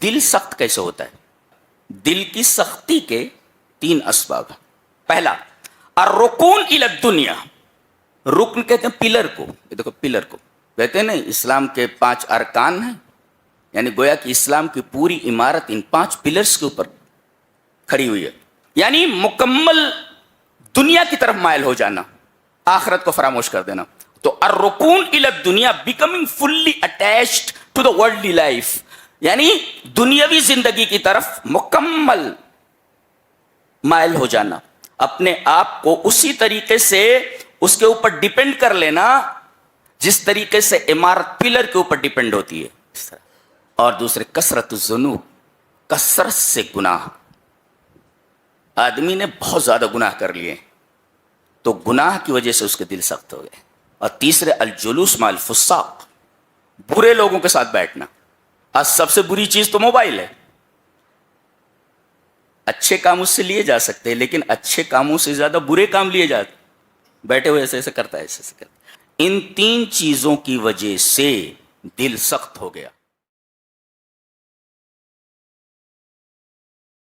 دل سخت کیسے ہوتا ہے؟ دل کی سختی کے 3 اسباب ہیں۔ پہلا، الرکون الی الدنیا، رکن کہتے ہیں پلر کو، یہ دیکھو پلر کو کہتے ہیں نا، اسلام کے 5 ارکان ہیں، یعنی گویا کہ اسلام کی پوری عمارت ان 5 پلرز کے اوپر کھڑی ہوئی ہے، یعنی مکمل دنیا کی طرف مائل ہو جانا، آخرت کو فراموش کر دینا۔ تو الرکون الی الدنیا، becoming fully attached to the worldly life, یعنی دنیاوی زندگی کی طرف مکمل مائل ہو جانا، اپنے آپ کو اسی طریقے سے اس کے اوپر ڈیپینڈ کر لینا جس طریقے سے عمارت پلر کے اوپر ڈیپینڈ ہوتی ہے، اس طرح۔ اور دوسرے، کثرت الذنوب، کثرت سے گناہ، آدمی نے بہت زیادہ گناہ کر لیے تو گناہ کی وجہ سے اس کے دل سخت ہو گئے۔ اور تیسرے، الجلوس مع الفساق، برے لوگوں کے ساتھ بیٹھنا۔ آج سب سے بری چیز تو موبائل ہے، اچھے کام اس سے لیے جا سکتے ہیں لیکن اچھے کاموں سے زیادہ برے کام لیے جاتے، بیٹھے ہوئے ایسے ایسے کرتا ہے، ایسے ایسے کرتا ہے۔ ان 3 چیزوں کی وجہ سے دل سخت ہو گیا۔